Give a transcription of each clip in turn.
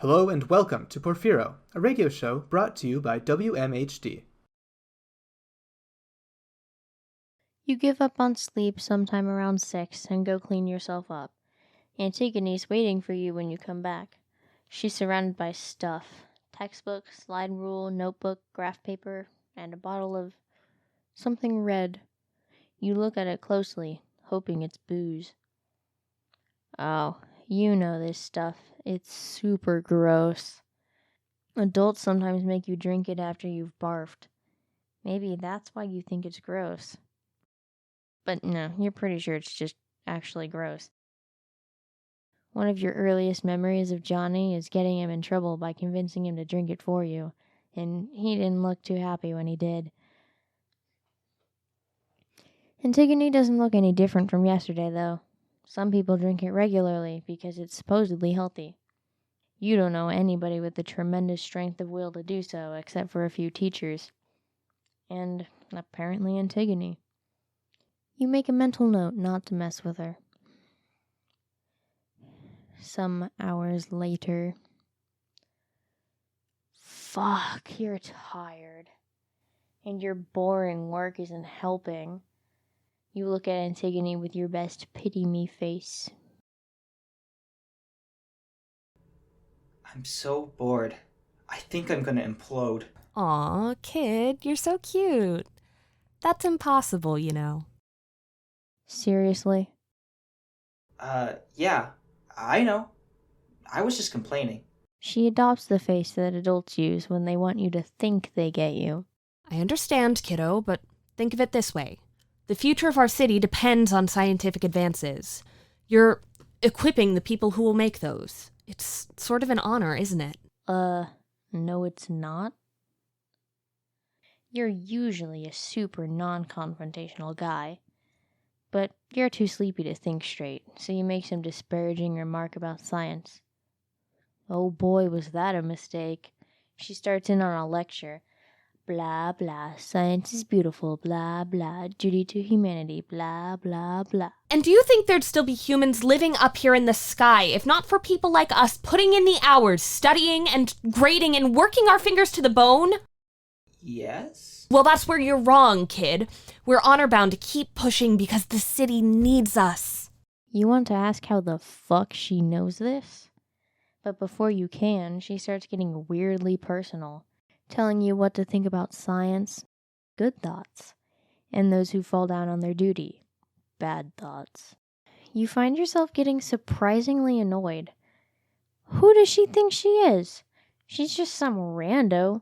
Hello and welcome to Porfiro, a radio show brought to you by WMHD. You give up on sleep sometime around 6 and go clean yourself up. Antigone's waiting for you when you come back. She's surrounded by stuff. Textbook, slide rule, notebook, graph paper, and a bottle of something red. You look at it closely, hoping it's booze. Oh, you know this stuff. It's super gross. Adults sometimes make you drink it after you've barfed. Maybe that's why you think it's gross. But no, you're pretty sure it's just actually gross. One of your earliest memories of Johnny is getting him in trouble by convincing him to drink it for you, and he didn't look too happy when he did. Antigone doesn't look any different from yesterday, though. Some people drink it regularly because it's supposedly healthy. You don't know anybody with the tremendous strength of will to do so, except for a few teachers. And apparently Antigone. You make a mental note not to mess with her. Some hours later. Fuck, you're tired. And your boring work isn't helping. You look at Antigone with your best pity-me face. I'm so bored. I think I'm gonna implode. Aw, kid, you're so cute. That's impossible, you know. Seriously? Yeah, I know. I was just complaining. She adopts the face that adults use when they want you to think they get you. I understand, kiddo, but think of it this way. The future of our city depends on scientific advances. You're equipping the people who will make those. It's sort of an honor, isn't it? No it's not. You're usually a super non-confrontational guy. But you're too sleepy to think straight, so you make some disparaging remark about science. Oh boy, was that a mistake. She starts in on a lecture. Blah, blah, science is beautiful, blah, blah, duty to humanity, blah, blah, blah. And do you think there'd still be humans living up here in the sky if not for people like us putting in the hours, studying and grading and working our fingers to the bone? Yes? Well, that's where you're wrong, kid. We're honor-bound to keep pushing because the city needs us. You want to ask how the fuck she knows this? But before you can, she starts getting weirdly personal, telling you what to think about science, good thoughts, and those who fall down on their duty, bad thoughts. You find yourself getting surprisingly annoyed. Who does she think she is? She's just some rando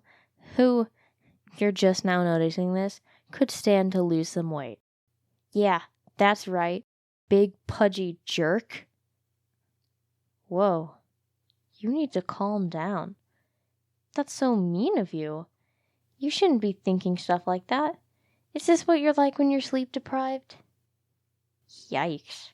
who, you're just now noticing this, could stand to lose some weight. Yeah, that's right. Big pudgy jerk. Whoa. You need to calm down. That's so mean of you. You shouldn't be thinking stuff like that. Is this what you're like when you're sleep deprived? Yikes.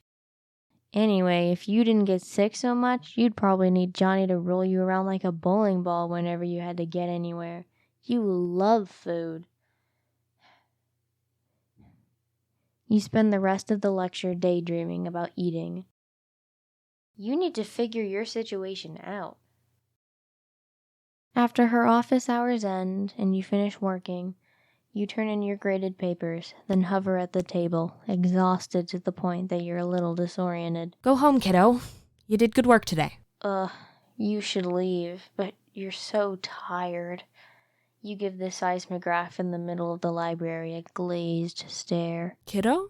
Anyway, if you didn't get sick so much, you'd probably need Johnny to roll you around like a bowling ball whenever you had to get anywhere. You love food. You spend the rest of the lecture daydreaming about eating. You need to figure your situation out. After her office hours end and you finish working, you turn in your graded papers, then hover at the table, exhausted to the point that you're a little disoriented. Go home, kiddo. You did good work today. You should leave, but you're so tired. You give the seismograph in the middle of the library a glazed stare. Kiddo?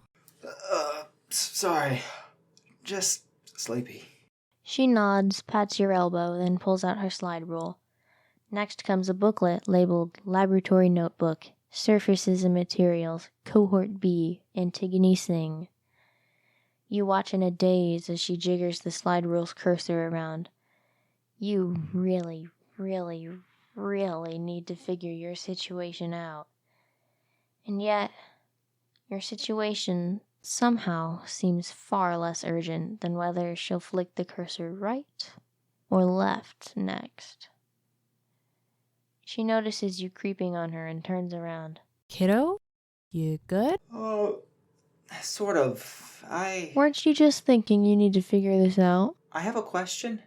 Sorry. Just sleepy. She nods, pats your elbow, then pulls out her slide rule. Next comes a booklet labeled Laboratory Notebook, Surfaces and Materials, Cohort B, Antigone Singh. You watch in a daze as she jiggers the slide rule's cursor around. You really, really, really need to figure your situation out. And yet, your situation somehow seems far less urgent than whether she'll flick the cursor right or left next. She notices you creeping on her and turns around. Kiddo? You good? Oh, sort of. Weren't you just thinking you need to figure this out? I have a question.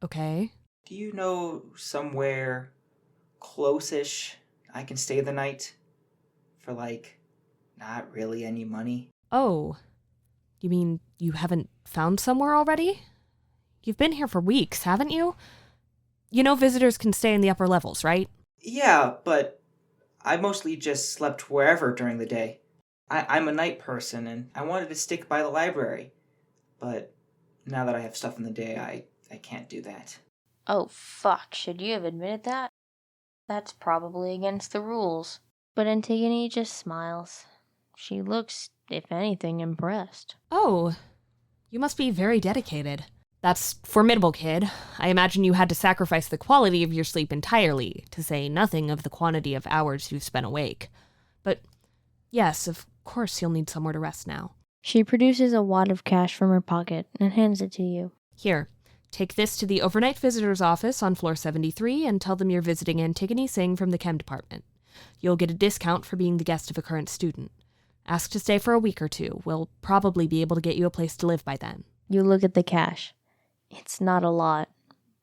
Okay. Do you know somewhere close-ish I can stay the night? For, not really any money? Oh, you mean you haven't found somewhere already? You've been here for weeks, haven't you? You know visitors can stay in the upper levels, right? Yeah, but I mostly just slept wherever during the day. I'm a night person, and I wanted to stick by the library. But now that I have stuff in the day, I can't do that. Oh, fuck, should you have admitted that? That's probably against the rules. But Antigone just smiles. She looks, if anything, impressed. Oh, you must be very dedicated. That's formidable, kid. I imagine you had to sacrifice the quality of your sleep entirely, to say nothing of the quantity of hours you've spent awake. But yes, of course you'll need somewhere to rest now. She produces a wad of cash from her pocket and hands it to you. Here, take this to the overnight visitor's office on floor 73 and tell them you're visiting Antigone Singh from the chem department. You'll get a discount for being the guest of a current student. Ask to stay for a week or two. We'll probably be able to get you a place to live by then. You look at the cash. It's not a lot,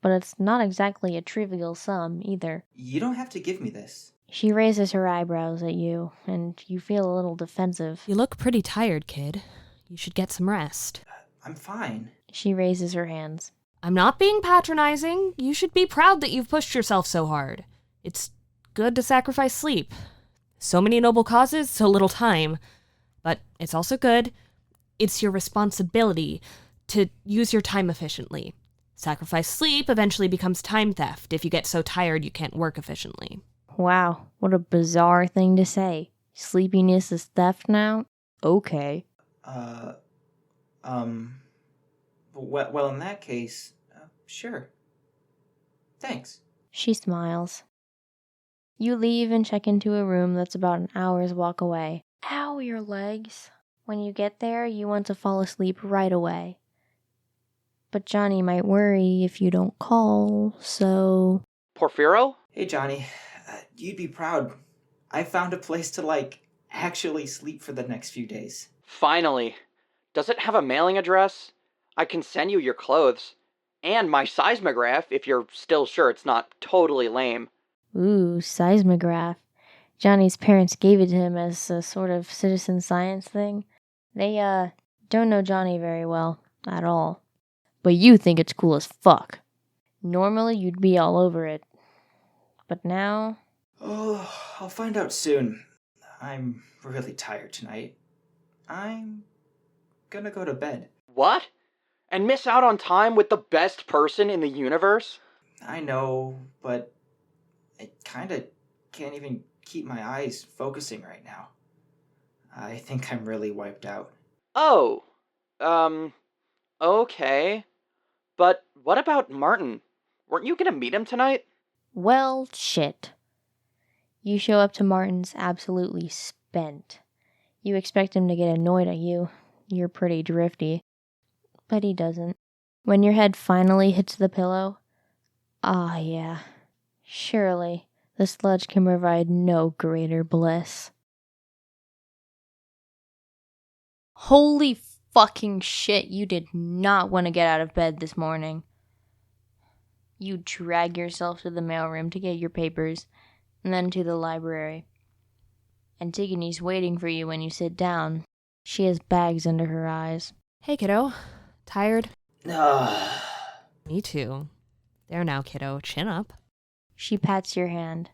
but it's not exactly a trivial sum either. You don't have to give me this. She raises her eyebrows at you, and you feel a little defensive. You look pretty tired, kid. You should get some rest. I'm fine. She raises her hands. I'm not being patronizing. You should be proud that you've pushed yourself so hard. It's good to sacrifice sleep. So many noble causes, so little time. But it's also good. It's your responsibility to use your time efficiently. Sacrifice sleep eventually becomes time theft if you get so tired you can't work efficiently. Wow, what a bizarre thing to say. Sleepiness is theft now? Okay. Well, in that case, sure. Thanks. She smiles. You leave and check into a room that's about an hour's walk away. Ow, your legs. When you get there, you want to fall asleep right away. But Johnny might worry if you don't call, so... Porfiro? Hey, Johnny. You'd be proud. I found a place to, actually sleep for the next few days. Finally. Does it have a mailing address? I can send you your clothes. And my seismograph, if you're still sure it's not totally lame. Ooh, seismograph. Johnny's parents gave it to him as a sort of citizen science thing. They, don't know Johnny very well, at all. But you think it's cool as fuck. Normally, you'd be all over it. But now... Oh, I'll find out soon. I'm really tired tonight. I'm gonna go to bed. What? And miss out on time with the best person in the universe? I know, but I kinda can't even keep my eyes focusing right now. I think I'm really wiped out. Oh. Okay. But what about Martin? Weren't you gonna meet him tonight? Well, shit. You show up to Martin's absolutely spent. You expect him to get annoyed at you. You're pretty drifty. But he doesn't. When your head finally hits the pillow, ah, yeah. Surely, the sludge can provide no greater bliss. Holy fucking shit, you did not want to get out of bed this morning. You drag yourself to the mailroom to get your papers, and then to the library. Antigone's waiting for you when you sit down. She has bags under her eyes. Hey, kiddo. Tired? Ugh. Me too. There now, kiddo. Chin up. She pats your hand.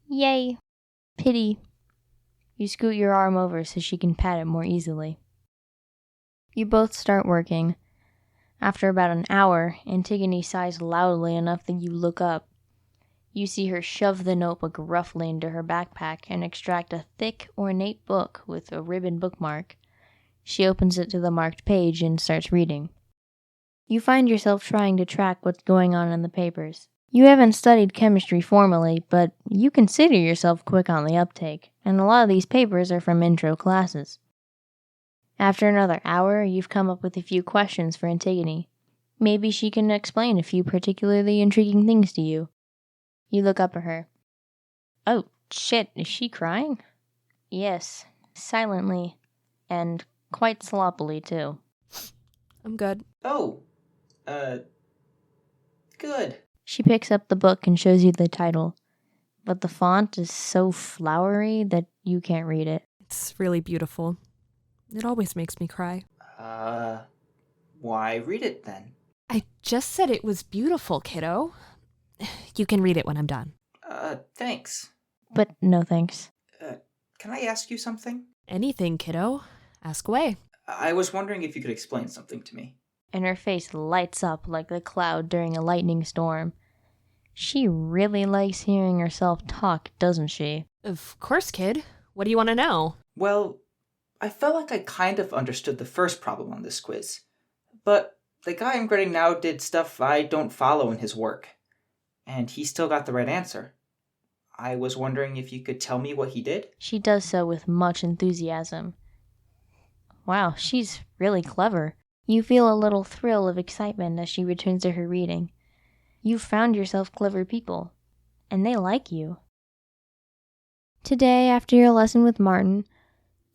Yay. Pity. You scoot your arm over so she can pat it more easily. You both start working. After about an hour, Antigone sighs loudly enough that you look up. You see her shove the notebook roughly into her backpack and extract a thick, ornate book with a ribbon bookmark. She opens it to the marked page and starts reading. You find yourself trying to track what's going on in the papers. You haven't studied chemistry formally, but you consider yourself quick on the uptake, and a lot of these papers are from intro classes. After another hour, you've come up with a few questions for Antigone. Maybe she can explain a few particularly intriguing things to you. You look up at her. Oh, shit, is she crying? Yes, silently, and quite sloppily, too. I'm good. Oh, good. She picks up the book and shows you the title, but the font is so flowery that you can't read it. It's really beautiful. It always makes me cry. Why read it then? I just said it was beautiful, kiddo. You can read it when I'm done. Thanks. But no thanks. Can I ask you something? Anything, kiddo. Ask away. I was wondering if you could explain something to me. And her face lights up like the cloud during a lightning storm. She really likes hearing herself talk, doesn't she? Of course, kid. What do you want to know? Well, I felt like I kind of understood the first problem on this quiz. But the guy I'm grading now did stuff I don't follow in his work. And he still got the right answer. I was wondering if you could tell me what he did? She does so with much enthusiasm. Wow, she's really clever. You feel a little thrill of excitement as she returns to her reading. You've found yourself clever people, and they like you. Today, after your lesson with Martin,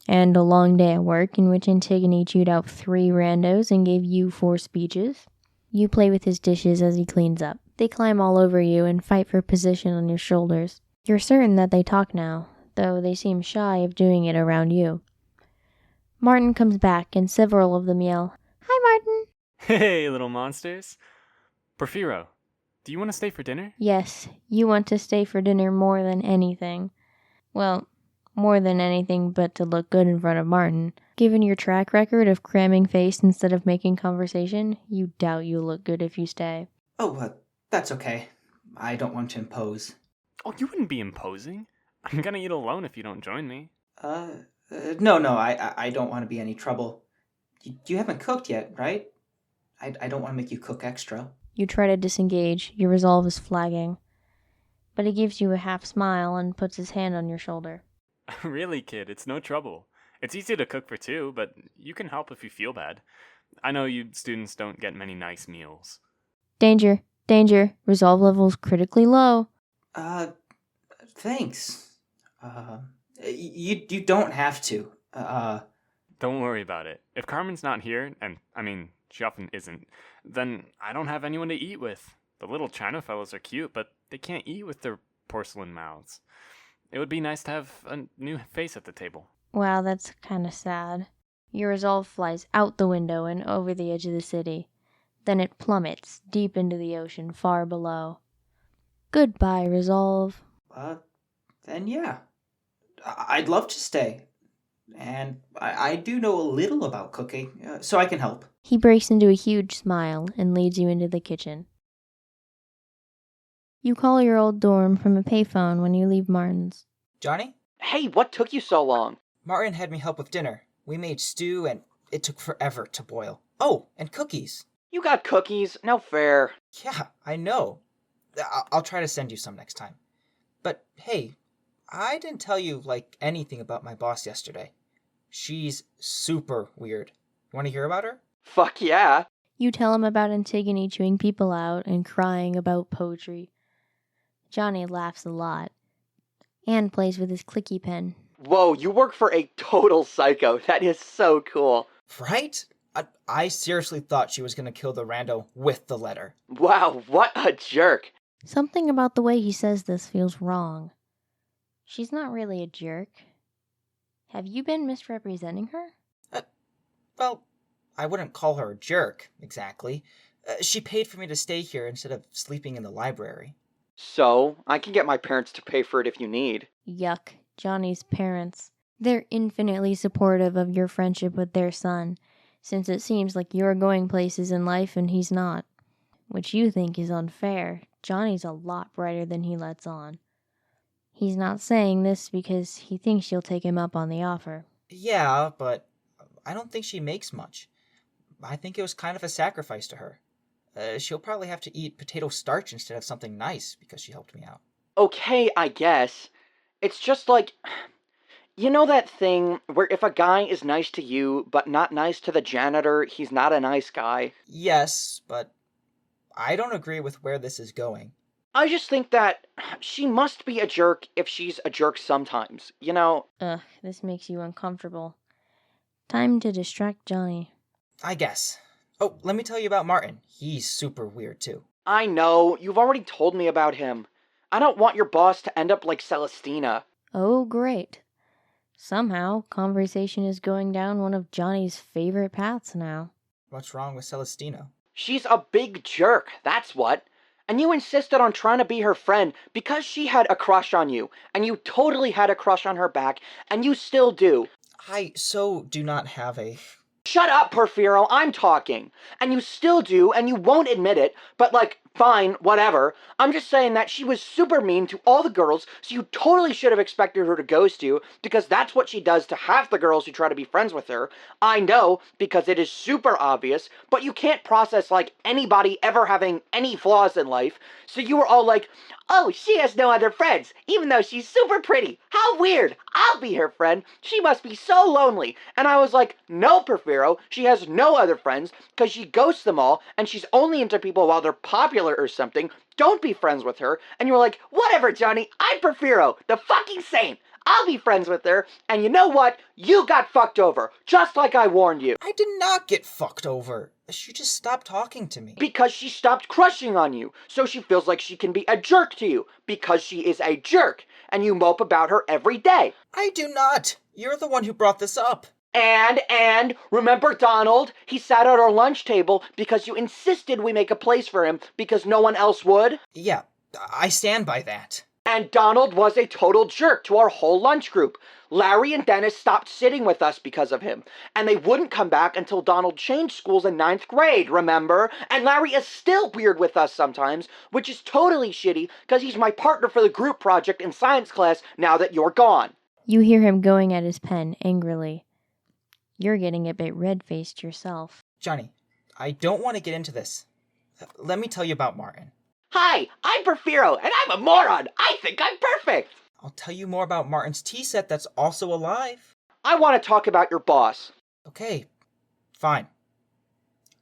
and a long day at work in which Antigone chewed out 3 randos and gave you 4 speeches, you play with his dishes as he cleans up. They climb all over you and fight for position on your shoulders. You're certain that they talk now, though they seem shy of doing it around you. Martin comes back, and several of them yell, "Hi, Martin!" Hey, little monsters. Porfiro, do you want to stay for dinner? Yes, you want to stay for dinner more than anything. Well, more than anything but to look good in front of Martin. Given your track record of cramming face instead of making conversation, you doubt you'll look good if you stay. Oh, that's okay. I don't want to impose. Oh, you wouldn't be imposing. I'm gonna eat alone if you don't join me. No, I don't want to be any trouble. You haven't cooked yet, right? I don't want to make you cook extra. You try to disengage, your resolve is flagging. But he gives you a half smile and puts his hand on your shoulder. Really, kid, it's no trouble. It's easy to cook for 2, but you can help if you feel bad. I know you students don't get many nice meals. Danger, danger, resolve levels critically low. Thanks. You don't have to. Don't worry about it. If Carmen's not here, and, she often isn't, then I don't have anyone to eat with. The little China fellows are cute, but they can't eat with their porcelain mouths. It would be nice to have a new face at the table. Wow, that's kinda sad. Your resolve flies out the window and over the edge of the city. Then it plummets deep into the ocean far below. Goodbye, resolve. Then yeah. I'd love to stay. And I do know a little about cooking, so I can help. He breaks into a huge smile and leads you into the kitchen. You call your old dorm from a payphone when you leave Martin's. Johnny? Hey, what took you so long? Martin had me help with dinner. We made stew, and it took forever to boil. Oh, and cookies. You got cookies? No fair. Yeah, I know. I'll try to send you some next time. But hey, I didn't tell you, anything about my boss yesterday. She's super weird. You want to hear about her? Fuck yeah. You tell him about Antigone chewing people out and crying about poetry. Johnny laughs a lot and plays with his clicky pen. Whoa, you work for a total psycho. That is so cool. Right? I seriously thought she was going to kill the rando with the letter. Wow, what a jerk. Something about the way he says this feels wrong. She's not really a jerk. Have you been misrepresenting her? Well, I wouldn't call her a jerk, exactly. She paid for me to stay here instead of sleeping in the library. So, I can get my parents to pay for it if you need. Yuck, Johnny's parents. They're infinitely supportive of your friendship with their son, since it seems like you're going places in life and he's not. Which you think is unfair. Johnny's a lot brighter than he lets on. He's not saying this because he thinks you'll take him up on the offer. Yeah, but I don't think she makes much. I think it was kind of a sacrifice to her. She'll probably have to eat potato starch instead of something nice because she helped me out. Okay, I guess. It's just like... You know that thing where if a guy is nice to you but not nice to the janitor, he's not a nice guy? Yes, but I don't agree with where this is going. I just think that she must be a jerk if she's a jerk sometimes, you know? Ugh, this makes you uncomfortable. Time to distract Johnny. I guess. Oh, let me tell you about Martin. He's super weird, too. I know, you've already told me about him. I don't want your boss to end up like Celestina. Oh, great. Somehow, conversation is going down one of Johnny's favorite paths now. What's wrong with Celestina? She's a big jerk, that's what. And you insisted on trying to be her friend because she had a crush on you, and you totally had a crush on her back, and you still do. I so do not have a... Shut up, Porfiro, I'm talking. And you still do, and you won't admit it, but fine, whatever. I'm just saying that she was super mean to all the girls, so you totally should have expected her to ghost you, because that's what she does to half the girls who try to be friends with her. I know, because it is super obvious, but you can't process, anybody ever having any flaws in life, so you were all like, oh, she has no other friends, even though she's super pretty. How weird. I'll be her friend. She must be so lonely. And I was like, no, Porfiro, she has no other friends, because she ghosts them all, and she's only into people while they're popular or something. Don't be friends with her. And you were like, whatever, Johnny, I'm Porfiro, the fucking saint. I'll be friends with her, and you know what? You got fucked over, just like I warned you. I did not get fucked over. She just stopped talking to me. Because she stopped crushing on you, so she feels like she can be a jerk to you, because she is a jerk, and you mope about her every day. I do not. You're the one who brought this up. And, remember Donald? He sat at our lunch table because you insisted we make a place for him because no one else would? Yeah, I stand by that. And Donald was a total jerk to our whole lunch group. Larry and Dennis stopped sitting with us because of him. And they wouldn't come back until Donald changed schools in 9th grade, remember? And Larry is still weird with us sometimes, which is totally shitty because he's my partner for the group project in science class now that you're gone. You hear him going at his pen angrily. You're getting a bit red-faced yourself. Johnny, I don't want to get into this. Let me tell you about Martin. Hi, I'm Porfiro, and I'm a moron. I think I'm perfect. I'll tell you more about Martin's tea set that's also alive. I want to talk about your boss. Okay, fine.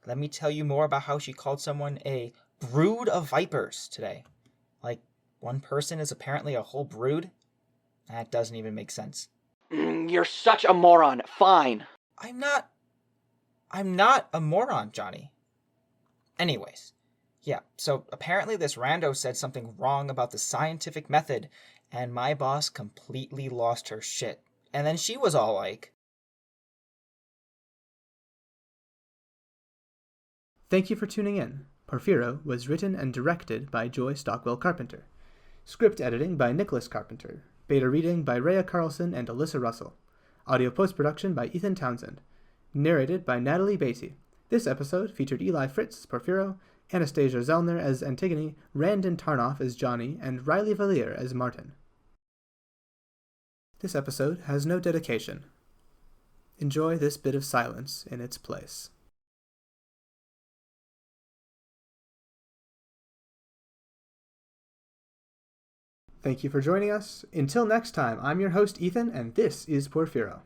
Let me tell you more about how she called someone a brood of vipers today. One person is apparently a whole brood? That doesn't even make sense. You're such a moron. Fine. I'm not a moron, Johnny. Anyways, yeah, so apparently this rando said something wrong about the scientific method, and my boss completely lost her shit. And then she was all like... Thank you for tuning in. Porfiro was written and directed by Joy Stockwell Carpenter. Script editing by Nicholas Carpenter. Beta reading by Rhea Carlson and Alyssa Russell. Audio post-production by Ethan Townsend. Narrated by Natalie Beatty. This episode featured Eli Fritz as Porfiro, Anastasia Zellner as Antigone, Randon Tarnoff as Johnny, and Riley Valier as Martin. This episode has no dedication. Enjoy this bit of silence in its place. Thank you for joining us. Until next time, I'm your host Ethan, and this is Porfiro.